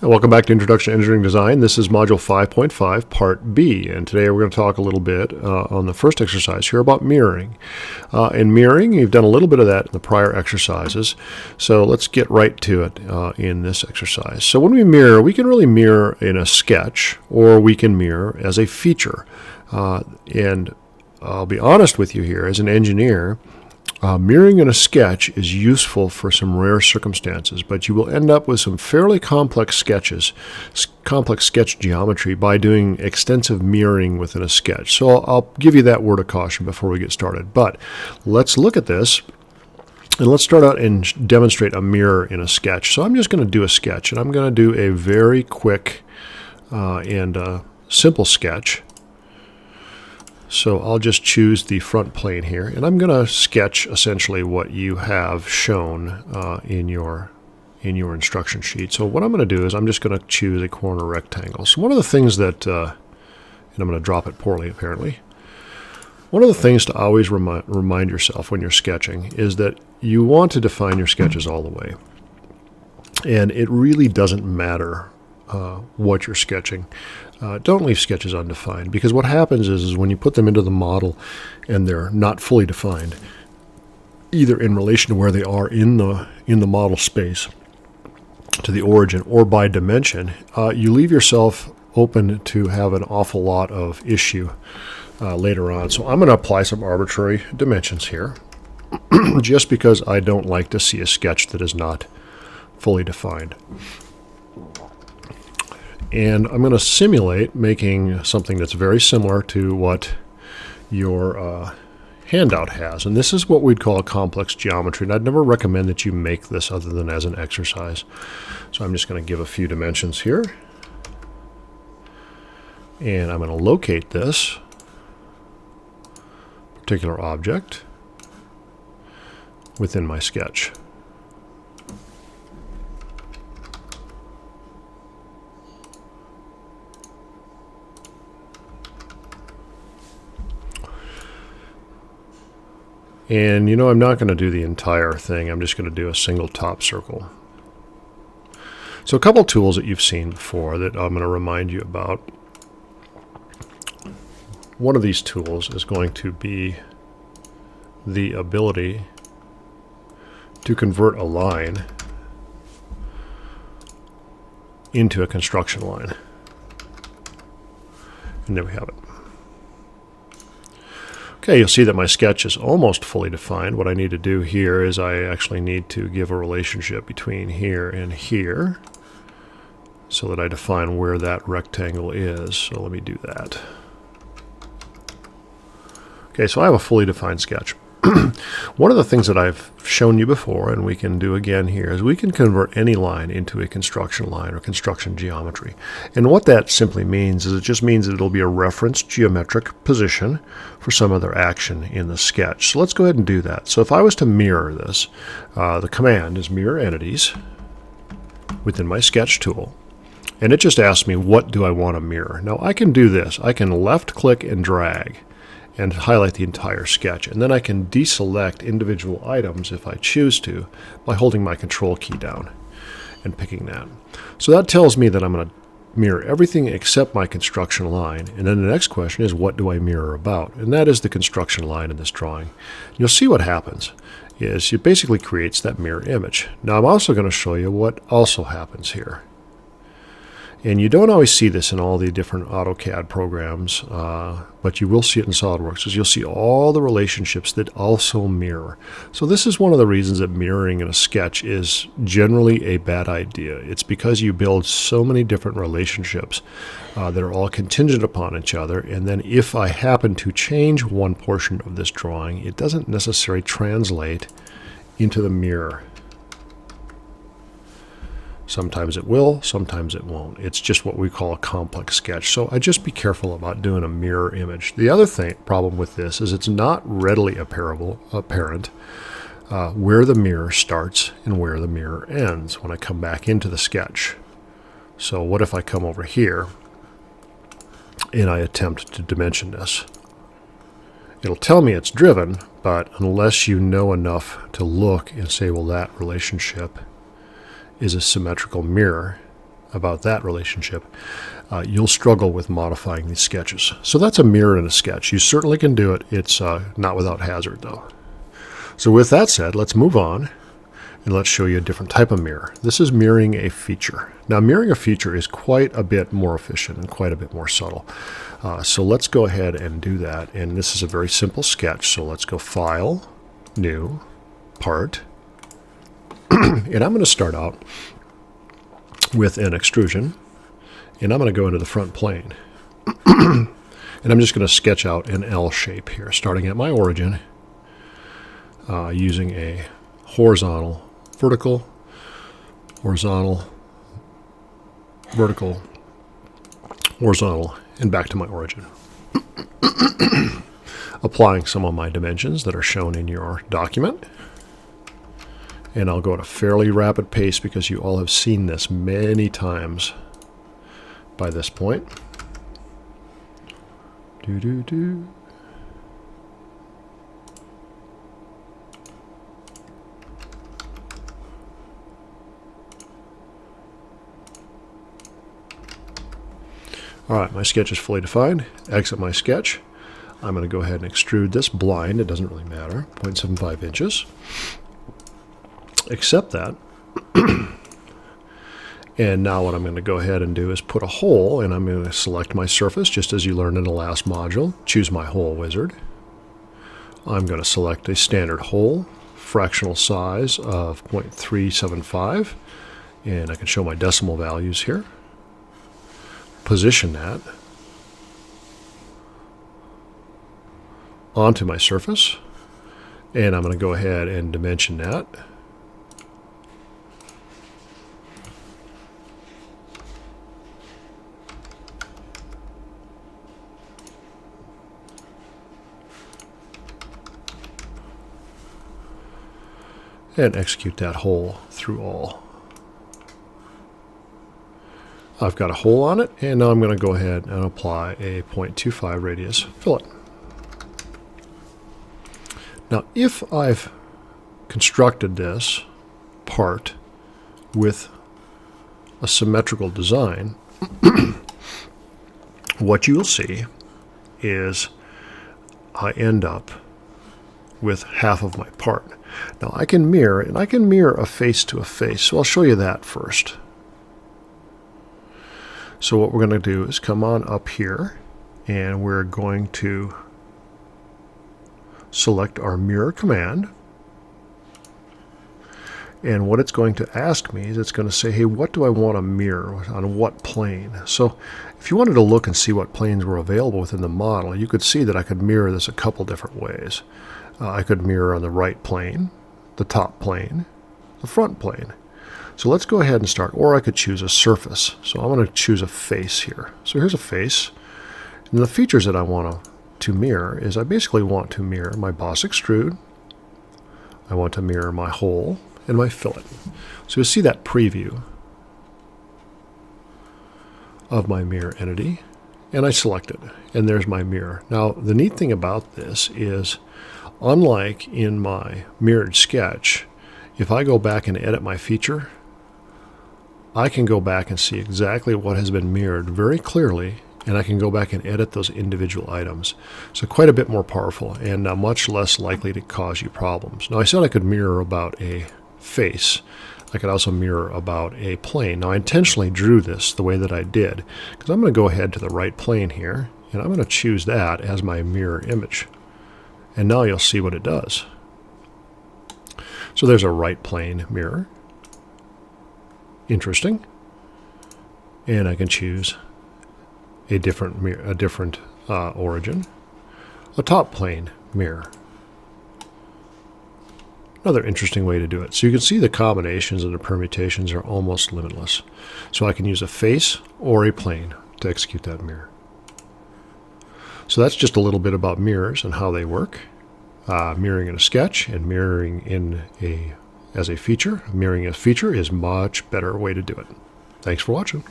Welcome back to Introduction to Engineering Design. This is Module 5.5, Part B, and today we're going to talk a little bit on the first exercise here about mirroring. In mirroring, you've done a little bit of that in the prior exercises, so let's get right to it in this exercise. So when we mirror, we can really mirror in a sketch, or we can mirror as a feature. And I'll be honest with you here, as an engineer, mirroring in a sketch is useful for some rare circumstances, but you will end up with some fairly complex sketches, complex sketch geometry by doing extensive mirroring within a sketch. So I'll give you that word of caution before we get started. But let's look at this, and let's start out and demonstrate a mirror in a sketch. So I'm just going to do a sketch, and I'm going to do a very quick and simple sketch. So I'll just choose the front plane here, and I'm going to sketch essentially what you have shown in your instruction sheet. So what I'm going to do is I'm just going to choose a corner rectangle. So one of the things that, and I'm going to drop it poorly apparently, one of the things to always remind yourself when you're sketching is that you want to define your sketches all the way. And it really doesn't matter what you're sketching. Don't leave sketches undefined, because what happens is when you put them into the model and they're not fully defined, either in relation to where they are in the model space to the origin or by dimension, you leave yourself open to have an awful lot of issue later on. So I'm going to apply some arbitrary dimensions here just because I don't like to see a sketch that is not fully defined. And I'm going to simulate making something that's very similar to what your handout has. And this is what we'd call a complex geometry. And I'd never recommend that you make this other than as an exercise. So I'm just going to give a few dimensions here. And I'm going to locate this particular object within my sketch. And I'm not going to do the entire thing. I'm just going to do a single top circle. So a couple tools that you've seen before that I'm going to remind you about. One of these tools is going to be the ability to convert a line into a construction line. And there we have it. Okay, you'll see that my sketch is almost fully defined. What I need to do here is I actually need to give a relationship between here and here so that I define where that rectangle is. So let me do that. Okay, so I have a fully defined sketch. One of the things that I've shown you before, and we can do again here, is we can convert any line into a construction line or construction geometry. And what that simply means is it just means that it'll be a reference geometric position for some other action in the sketch. So let's go ahead and do that. So if I was to mirror this, the command is mirror entities within my sketch tool. And it just asks me, what do I want to mirror? Now I can do this. I can left click and drag and highlight the entire sketch. And then I can deselect individual items if I choose to by holding my control key down and picking that. So that tells me that I'm going to mirror everything except my construction line. And then the next question is, what do I mirror about? And that is the construction line in this drawing. You'll see what happens is it basically creates that mirror image. Now I'm also going to show you what also happens here. And you don't always see this in all the different AutoCAD programs, but you will see it in SolidWorks, is you'll see all the relationships that also mirror. So this is one of the reasons that mirroring in a sketch is generally a bad idea. It's because you build so many different relationships that are all contingent upon each other, and then if I happen to change one portion of this drawing, it doesn't necessarily translate into the mirror. Sometimes it will, sometimes it won't. It's just what we call a complex sketch. So I just be careful about doing a mirror image. The other problem with this is it's not readily apparent where the mirror starts and where the mirror ends when I come back into the sketch. So what if I come over here and I attempt to dimension this? It'll tell me it's driven, but unless you know enough to look and say, well, that relationship is a symmetrical mirror, about that relationship, you'll struggle with modifying these sketches. So that's a mirror in a sketch. You certainly can do it. It's not without hazard, though. So with that said, let's move on, and let's show you a different type of mirror. This is mirroring a feature. Now, mirroring a feature is quite a bit more efficient and quite a bit more subtle. So let's go ahead and do that. And this is a very simple sketch. So let's go File, New, Part. And I'm going to start out with an extrusion. And I'm going to go into the front plane. And I'm just going to sketch out an L shape here, starting at my origin, using a horizontal, vertical, horizontal, vertical, horizontal, and back to my origin. Applying some of my dimensions that are shown in your document. And I'll go at a fairly rapid pace because you all have seen this many times by this point. Alright, my sketch is fully defined. Exit my sketch. I'm going to go ahead and extrude this blind. It doesn't really matter. 0.75 inches. Accept that. And now what I'm going to go ahead and do is put a hole, and I'm going to select my surface, just as you learned in the last module. Choose my hole wizard. I'm going to select a standard hole, fractional size of 0.375, and I can show my decimal values here. Position that onto my surface, and I'm going to go ahead and dimension that. And execute that hole through all. I've got a hole on it, and now I'm going to go ahead and apply a 0.25 radius fillet. Now, if I've constructed this part with a symmetrical design, what you will see is I end up with half of my part. Now I can mirror, and I can mirror a face to a face, so I'll show you that first. So what we're going to do is come on up here, and we're going to select our mirror command. And what it's going to ask me is it's going to say, hey, what do I want to mirror on what plane? So if you wanted to look and see what planes were available within the model, you could see that I could mirror this a couple different ways. I could mirror on the right plane, the top plane, the front plane. So let's go ahead and start, or I could choose a surface. So I'm going to choose a face here. So here's a face. And the features that I want to mirror is I basically want to mirror my boss extrude, I want to mirror my hole, and my fillet. So you'll see that preview of my mirror entity, and I select it, and there's my mirror. Now the neat thing about this is, unlike in my mirrored sketch, if I go back and edit my feature, I can go back and see exactly what has been mirrored very clearly, and I can go back and edit those individual items. So quite a bit more powerful, and much less likely to cause you problems. Now I said I could mirror about a face. I could also mirror about a plane. Now I intentionally drew this the way that I did, because I'm going to go ahead to the right plane here, and I'm going to choose that as my mirror image. And now you'll see what it does. So there's a right plane mirror. Interesting. And I can choose a different origin. A top plane mirror. Another interesting way to do it. So you can see the combinations and the permutations are almost limitless. So I can use a face or a plane to execute that mirror. So that's just a little bit about mirrors and how they work. Mirroring in a sketch and mirroring as a feature. Mirroring a feature is a much better way to do it. Thanks for watching.